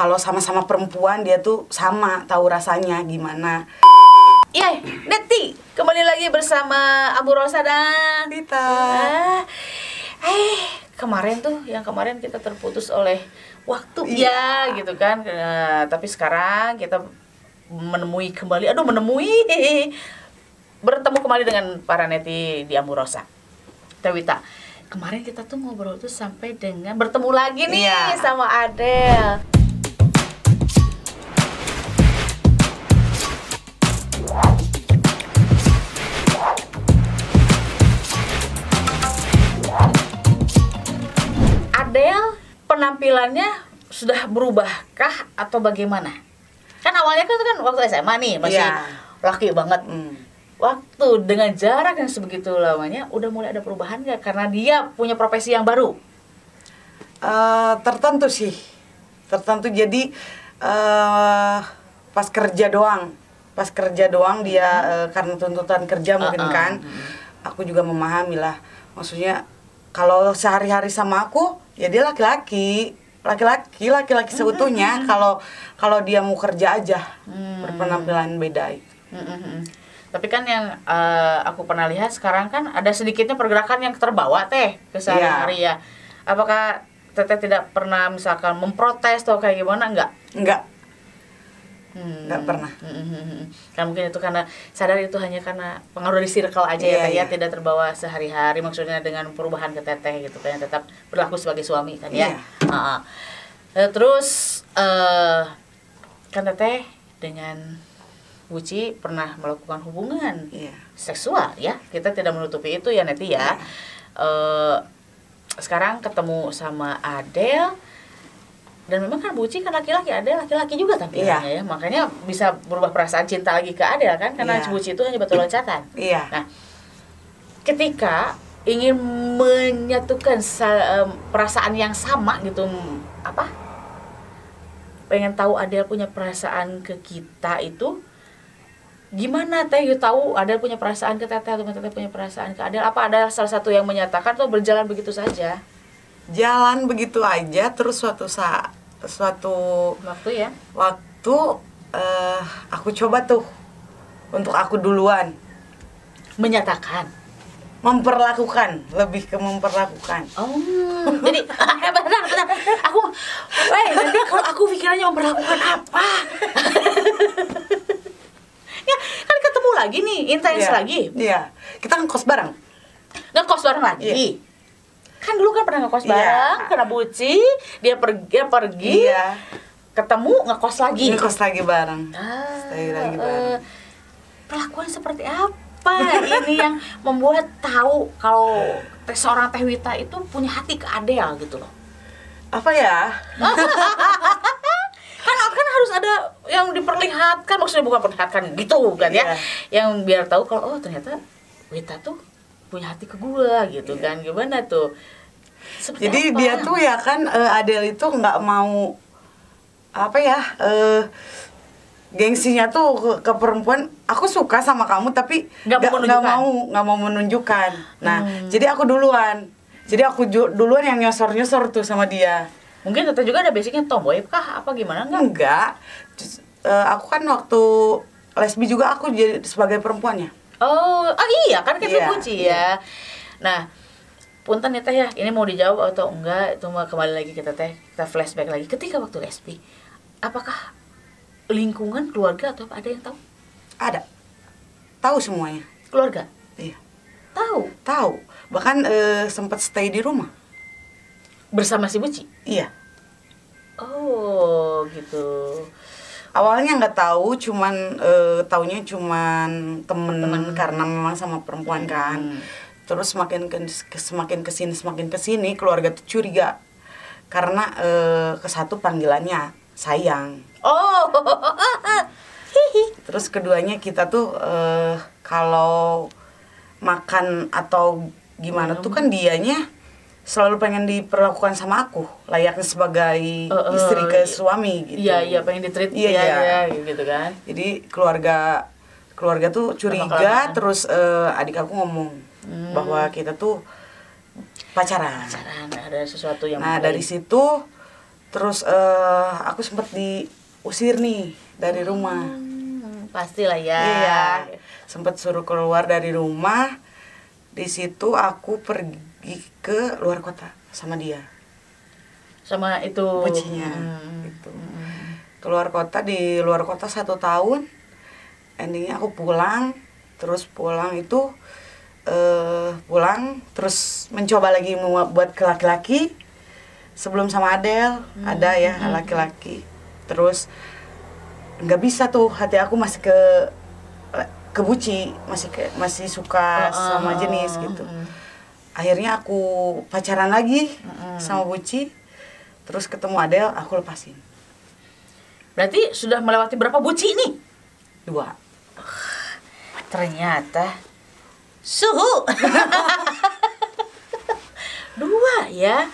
kalau sama-sama perempuan dia tuh sama tahu rasanya gimana. Iya, Deti, kembali lagi bersama Abu Rosa dan Vita. Kemarin tuh, yang kemarin kita terputus oleh waktu Iya. ya, gitu kan. Tapi sekarang kita bertemu kembali dengan para neti di Abu Rosa. Tewita, kemarin kita tuh ngobrol tuh sampai dengan bertemu lagi nih Iya. sama Adele. Adele penampilannya sudah berubahkah atau bagaimana? Kan awalnya kan waktu SMA nih masih laki banget. Waktu dengan jarak yang sebegitu lamanya udah mulai ada perubahan nggak? Karena dia punya profesi yang baru. Tertentu sih, tertentu. Jadi pas kerja doang dia karena tuntutan kerja mungkin kan. Aku juga memahami lah, maksudnya kalau sehari-hari sama aku ya dia laki-laki seutuhnya. Kalau dia mau kerja aja berpenampilan beda. Tapi kan yang aku pernah lihat sekarang kan ada sedikitnya pergerakan yang terbawa teh ke sehari-hari ya. Apakah Teteh tidak pernah misalkan memprotes atau kayak gimana? Enggak pernah. Kan mungkin itu karena sadar itu hanya karena pengaruh dari circle aja ya, tidak terbawa sehari-hari, maksudnya dengan perubahan ke Teteh gitu kan, tetap berlaku sebagai suami kan ya. Terus kan Teteh dengan Buci pernah melakukan hubungan seksual ya, kita tidak menutupi itu ya Neti ya. Sekarang ketemu sama Adele, dan memang kan Buci kan laki-laki, Adele laki-laki juga tampilannya ya, makanya bisa berubah perasaan cinta lagi ke Adele kan, karena Buci itu hanya batu loncatan. Nah, ketika ingin menyatukan perasaan yang sama gitu, pengen tahu Adele punya perasaan ke kita itu gimana Teh? Tahu Adele punya perasaan ke Teteh atau Teteh punya perasaan ke Adele? Apa ada salah satu yang menyatakan atau berjalan begitu saja? Jalan begitu aja, terus suatu waktu aku coba tuh untuk aku duluan menyatakan, lebih ke memperlakukan. Jadi bentar. Nanti kalau aku pikirannya memperlakukan apa? Ya, kan ketemu lagi nih, intens lagi. Iya, kita ngekos bareng. Ngekos bareng lagi. Kan dulu kan pernah ngekos bareng, kena Buci, dia pergi. Ketemu ngekos lagi. Ngekos lagi bareng. Stay lagi bareng. Perlakuan seperti apa ini yang membuat tahu kalau seorang Teh Wita itu punya hati ke Adele gitu loh? Apa ya? kan harus ada yang diperlihatkan, maksudnya bukan perlihatkan gitu kan ya, yang biar tahu kalau ternyata Wita tuh punya hati ke gua gitu kan. Gimana tuh? Jadi dia tuh ya kan, Adele itu nggak mau gengsinya tuh ke perempuan. Aku suka sama kamu tapi nggak mau menunjukkan. Nah, jadi aku duluan. Jadi aku duluan yang nyosor tuh sama dia. Mungkin Teteh juga ada basicnya tomboy kah? Apa gimana? Enggak. Aku kan waktu lesbi juga aku jadi sebagai perempuannya. Iya kan kita Buci ya. Nah, punten ya Teh ya, ini mau dijawab atau enggak, itu mau kembali lagi kita Teh, kita flashback lagi. Ketika waktu lesbi, apakah lingkungan keluarga atau ada yang tahu? Ada. Tahu semuanya. Keluarga? Iya. Tahu. Bahkan sempat stay di rumah. Bersama si Buci? Iya. Oh, gitu. Awalnya nggak tahu, taunya cuman temen karena memang sama perempuan kan. Terus semakin kesini keluarga tuh curiga karena kesatu panggilannya sayang. Terus keduanya kita tuh kalau makan atau gimana tuh kan dianya selalu pengen diperlakukan sama aku layaknya sebagai istri ke suami gitu. Iya, pengen ditreat gitu kan. Jadi keluarga tuh curiga. Terus adik aku ngomong bahwa kita tuh pacaran. Ada sesuatu yang dari situ Terus aku sempat diusir nih dari rumah. Pastilah ya. Iya. Sempat suruh keluar dari rumah. Di situ aku pergi ke luar kota sama dia. Sama itu bucinya. Gitu. Keluar kota, di luar kota 1 tahun. Endingnya aku pulang. Terus pulang itu terus mencoba lagi buat ke laki-laki. Sebelum sama Adel ada ya laki-laki. Terus nggak bisa tuh, hati aku masih ke buci, masih suka sama jenis gitu. Akhirnya aku pacaran lagi sama buci. Terus ketemu Adel, aku lepasin. Berarti sudah melewati berapa buci nih? 2. Ternyata suhu 2 ya.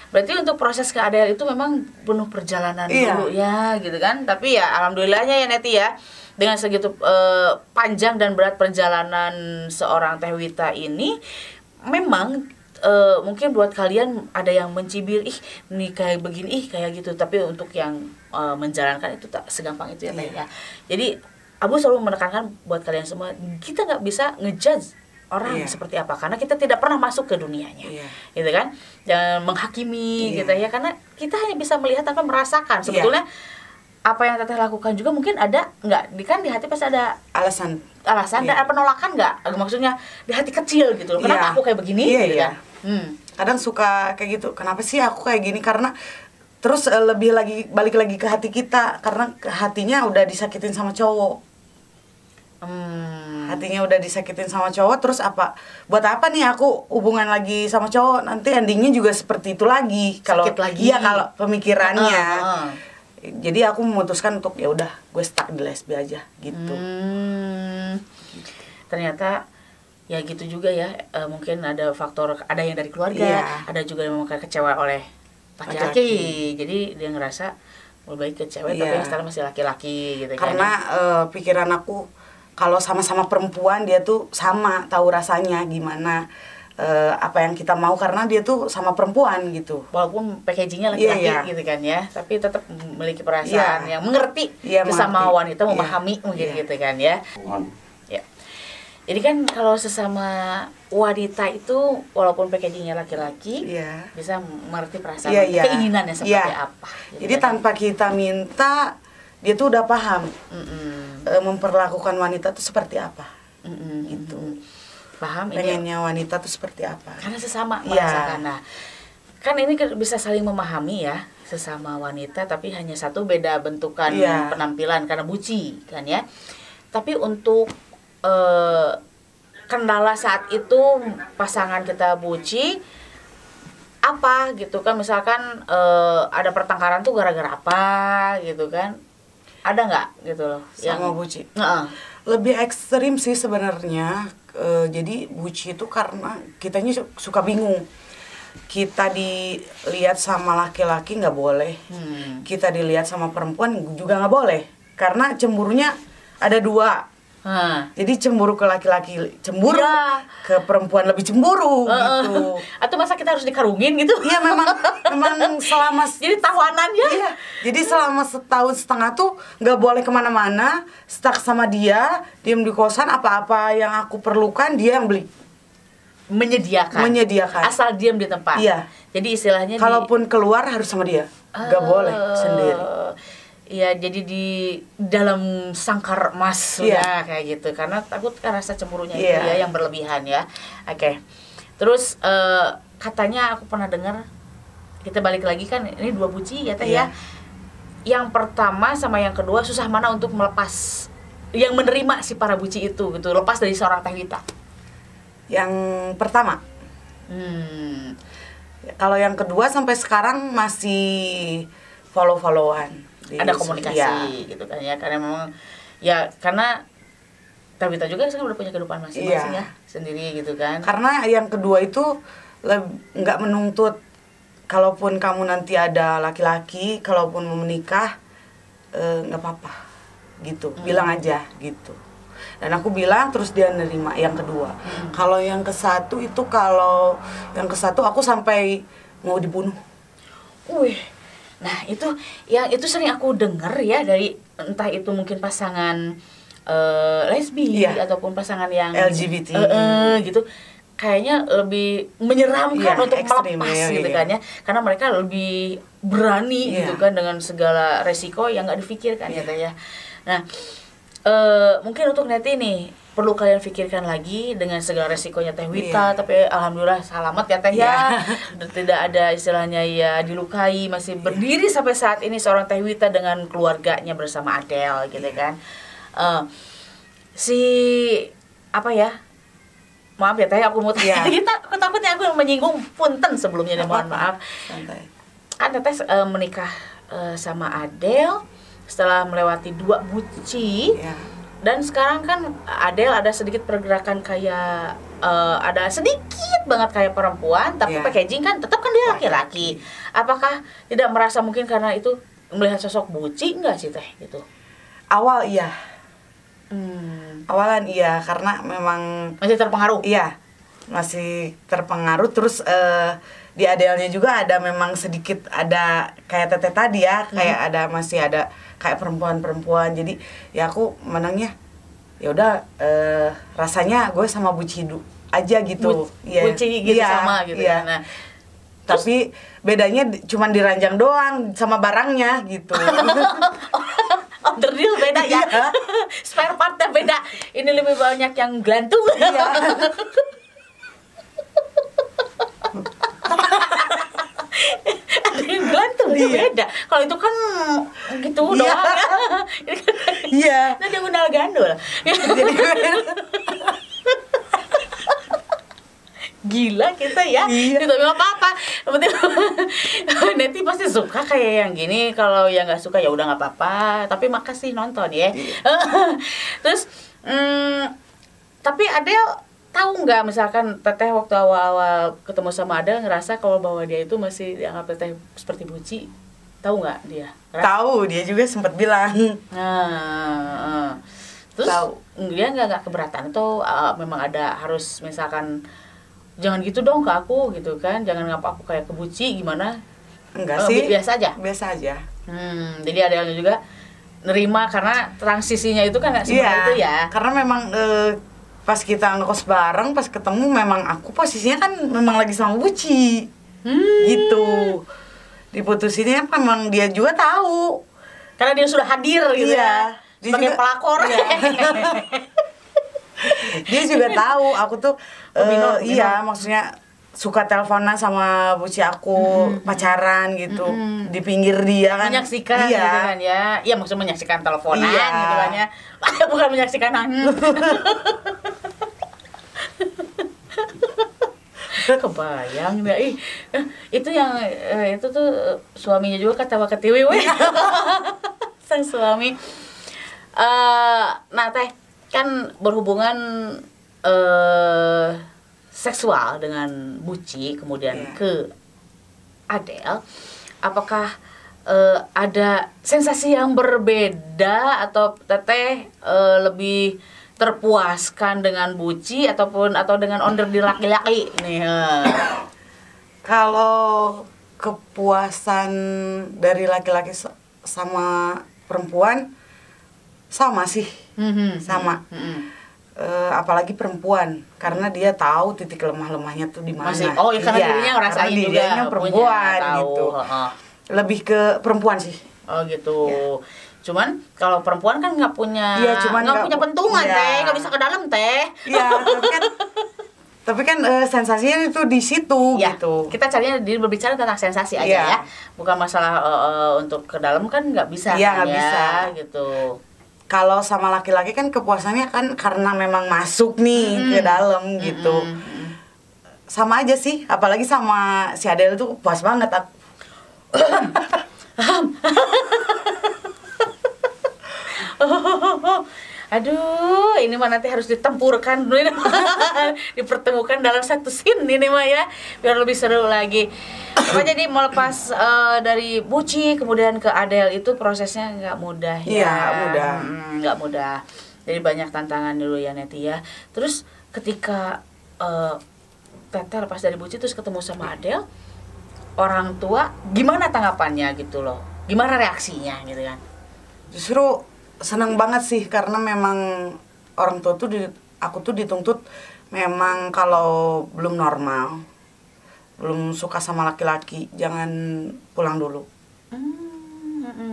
Berarti untuk proses ke Adel itu memang penuh perjalanan dulu ya gitu kan. Tapi ya alhamdulillahnya ya Neti ya, dengan segitu panjang dan berat perjalanan seorang Teh Wita ini, memang mungkin buat kalian ada yang mencibir, ih nih kayak begini, ih kayak gitu. Tapi untuk yang menjalankan itu tak segampang itu ya Teh ya. Jadi Abu selalu menekankan buat kalian semua, kita nggak bisa ngejudge orang seperti apa, karena kita tidak pernah masuk ke dunianya, gitu kan? Jangan menghakimi gitu ya, karena kita hanya bisa melihat tanpa merasakan. Sebetulnya apa yang Teteh lakukan juga mungkin ada nggak, kan di hati pasti ada alasan dan ada penolakan nggak? Maksudnya di hati kecil gitu loh, kenapa aku kayak begini? Gitu kan? Kadang suka kayak gitu, kenapa sih aku kayak gini? Karena terus balik lagi ke hati kita, karena hatinya udah disakitin sama cowok. Hatinya udah disakitin sama cowok, terus buat apa nih aku hubungan lagi sama cowok, nanti endingnya juga seperti itu lagi, kalau pemikirannya. Jadi aku memutuskan untuk ya udah gue stuck di lesbi aja gitu. Ternyata ya gitu juga ya, mungkin ada faktor, ada yang dari keluarga, ada juga yang memang kecewa oleh laki-laki. Jadi dia ngerasa lebih baik ke cewek, tapi yang sekarang masih laki-laki gitu. Karena pikiran aku, kalau sama-sama perempuan dia tuh sama tahu rasanya gimana apa yang kita mau, karena dia tuh sama perempuan gitu. Walaupun packagingnya laki-laki gitu kan ya, tapi tetap memiliki perasaan yang mengerti sesama wanita, memahami mungkin gitu kan ya. Jadi kan kalau sesama wanita itu walaupun packagingnya laki-laki, bisa mengerti perasaan keinginannya seperti apa. Gitu. Jadi tanpa kita minta, dia tuh udah paham memperlakukan wanita tuh seperti apa, gitu. Paham pengennya wanita tuh seperti apa. Karena sesama merasakan. Nah, kan ini bisa saling memahami ya, sesama wanita, tapi hanya satu beda bentukan penampilan karena buci kan ya. Tapi untuk kendala saat itu pasangan kita buci apa gitu kan, misalkan ada pertengkaran tuh gara-gara apa gitu kan, ada nggak gitu loh sama buci? Lebih ekstrim sih sebenarnya. Jadi buci itu karena kitanya suka bingung. Kita dilihat sama laki-laki nggak boleh, kita dilihat sama perempuan juga nggak boleh, karena cemburunya ada 2. Jadi cemburu ke laki-laki, cemburu ke perempuan lebih cemburu gitu. Atau masa kita harus dikarungin gitu? Iya, memang selama jadi tawanan ya. Iya. Jadi selama 1,5 tahun tuh nggak boleh kemana-mana, stuck sama dia, diem di kosan, apa-apa yang aku perlukan dia yang beli. Menyediakan. Asal diam di tempat. Iya. Jadi istilahnya kalaupun keluar harus sama dia, nggak boleh sendiri. Iya, jadi di dalam sangkar emas ya kayak gitu, karena takut kan rasa cemburunya itu ya yang berlebihan ya. Oke. Terus katanya aku pernah dengar, kita balik lagi kan ini 2 buci ya Teh ya. Yang pertama sama yang kedua susah mana untuk melepas, yang menerima si para buci itu gitu, lepas dari seorang Teh Wita? Yang pertama. Kalau yang kedua sampai sekarang masih follow-followan. Ada komunikasi gitu kan ya, karena memang ya karena Teh Wita juga sekarang udah punya kehidupan masing-masing ya sendiri gitu kan. Karena yang kedua itu nggak menuntut, kalaupun kamu nanti ada laki-laki, kalaupun mau menikah nggak apa-apa gitu, bilang aja gitu. Dan aku bilang, terus dia nerima yang kedua. Kalau yang ke satu aku sampai mau dibunuh. Nah itu sering aku denger ya dari entah itu mungkin pasangan lesbi ataupun pasangan yang LGBT gitu, kayaknya lebih menyeramkan untuk melepas gitu kan ya, karena mereka lebih berani gitu kan dengan segala resiko yang nggak dipikirkan katanya. Nah mungkin untuk Neti nih perlu kalian pikirkan lagi dengan segala resikonya Teh Wita, tapi alhamdulillah selamat ya Teh ya. Tidak ada istilahnya ya dilukai, masih berdiri sampai saat ini seorang Teh Wita dengan keluarganya bersama Adele gitu kan. Maaf ya Teh, aku mau aku takutnya aku menyinggung, punten sebelumnya, mohon maaf. Kan Teteh menikah sama Adele setelah melewati 2 buci. Dan sekarang kan Adele ada sedikit pergerakan kayak ada sedikit banget kayak perempuan, tapi packaging kan tetap kan dia laki-laki. Apakah tidak merasa mungkin karena itu melihat sosok buci enggak sih Teh gitu? Awal iya. Awalan iya, karena memang masih terpengaruh. Iya. Masih terpengaruh, terus di Adele-nya juga ada memang sedikit ada kayak Teteh tadi ya, kayak masih ada kayak perempuan-perempuan. Jadi ya aku menangnya ya udah rasanya gue sama Buci aja gitu. Buci gitu sama gitu. Nah, tapi bedanya cuman di ranjang doang sama barangnya gitu. Order deal beda ya. Spare partnya beda. Ini lebih banyak yang gelantung. Ada yang gelantung beda. Kalau itu kan gitu doang. Iya. Nah dia gundal gandul. Gila kita ya. Tapi nggak apa-apa. Neti pasti suka kayak yang gini. Kalau yang nggak suka ya udah nggak apa-apa. Tapi makasih nonton ya. Terus tapi Adele tahu nggak, misalkan Teteh waktu awal-awal ketemu sama Adele ngerasa kalau bahwa dia itu masih dianggap Teteh seperti buci, tahu nggak dia? Tahu, dia juga sempat bilang. Terus dia nggak keberatan atau memang ada harus misalkan jangan gitu dong ke aku gitu kan, jangan ngapa aku kayak kebuci gimana? Enggak sih, biasa aja. Biasa aja. Jadi Adele juga nerima karena transisinya itu kan nggak semudah itu ya. Karena memang pas kita ngekos bareng, pas ketemu memang aku posisinya kan memang lagi sama Buci. Gitu. Diputusinnya memang dia juga tahu. Karena dia sudah hadir gitu ya. Sebagai pelakor. Dia juga tahu aku tuh maksudnya suka teleponan sama Buci aku, pacaran gitu. Di pinggir dia kan. Menyaksikan gitu kan ya. Iya, maksudnya menyaksikan teleponan gitu kan ya. Bukan menyaksikan kebayang deh. Itu yang itu tuh suaminya juga ketawa ketiwi sang suami. Nah Teh kan berhubungan seksual dengan Buci kemudian ke Adele, apakah ada sensasi yang berbeda atau Teteh lebih terpuaskan dengan Buci atau dengan onder di laki-laki nih? Kalau kepuasan dari laki-laki sama perempuan sama sih, sama. Apalagi perempuan, karena dia tahu titik lemah-lemahnya tuh di mana. Karena dirinya ngerasain juga. Dirinya perempuan gitu. Lebih ke perempuan sih. Oh gitu. Cuman kalau perempuan kan nggak punya punya pentungan Teh, nggak bisa ke dalam Teh. Iya, tapi kan sensasinya itu di situ gitu. Kita carinya berbicara tentang sensasi aja ya, bukan masalah untuk ke dalam kan nggak bisa. Iya, nggak bisa gitu. Kalau sama laki-laki kan kepuasannya kan karena memang masuk nih ke dalam gitu. Sama aja sih, apalagi sama si Adele tuh puas banget aku. Aduh, ini mah nanti harus ditempurkan dulu, dipertemukan dalam satu scene ini mah ya, biar lebih seru lagi. Jadi melepas dari Buci kemudian ke Adele itu prosesnya nggak mudah ya. Iya, mudah. Nggak mudah. Jadi banyak tantangan dulu ya Neti ya. Terus ketika Teteh lepas dari Buci terus ketemu sama Adele, orang tua gimana tanggapannya gitu loh, gimana reaksinya gitu kan? Justru senang banget sih, karena memang orang tua tuh aku tuh dituntut memang kalau belum normal, belum suka sama laki-laki, jangan pulang dulu.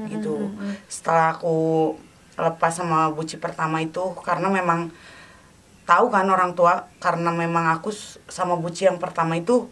Gitu. Setelah aku lepas sama buci pertama itu, karena memang tahu kan orang tua, karena memang aku sama buci yang pertama itu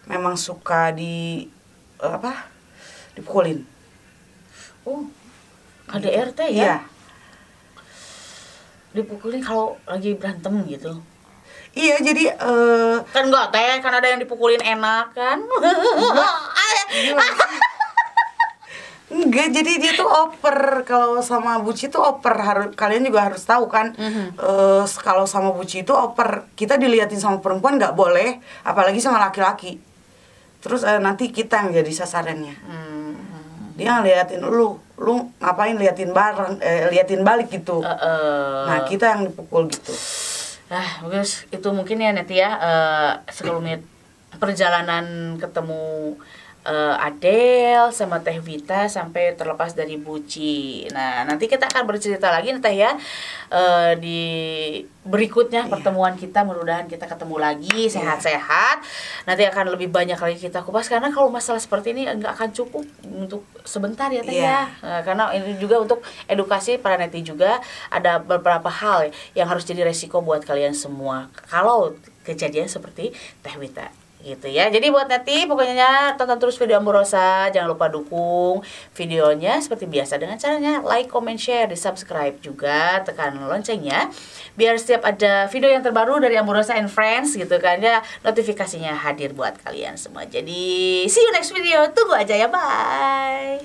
memang suka dipukulin. Oh, KDRT ya? Iya. Dipukulin kalau lagi berantem gitu. Iya, jadi kan enggak teh, kan ada yang dipukulin enak kan. Enggak, jadi dia tuh oper. Kalau sama buci tuh oper, kalian juga harus tahu kan. Kalau sama buci itu oper, kita diliatin sama perempuan nggak boleh, apalagi sama laki-laki. Terus nanti kita yang jadi sasarannya. Dia ngeliatin lu ngapain liatin balik gitu. Nah, kita yang dipukul gitu. Bagus, itu mungkin ya Neti ya, sekelumit perjalanan ketemu Adele sama Teh Vita sampai terlepas dari buci. Nah, nanti kita akan bercerita lagi Teh ya, di berikutnya pertemuan kita, mudah-mudahan kita ketemu lagi sehat-sehat. Nanti akan lebih banyak lagi kita kupas, karena kalau masalah seperti ini nggak akan cukup untuk sebentar ya Teh ya. Karena ini juga untuk edukasi para neti juga, ada beberapa hal yang harus jadi resiko buat kalian semua kalau kejadian seperti Teh Vita gitu ya. Jadi buat neti, pokoknya tonton terus video Amorosa, jangan lupa dukung videonya seperti biasa dengan caranya like, comment, share, di subscribe juga, tekan loncengnya biar setiap ada video yang terbaru dari Amorosa and Friends gitu kan ya, notifikasinya hadir buat kalian semua. Jadi see you next video, tunggu aja ya, bye.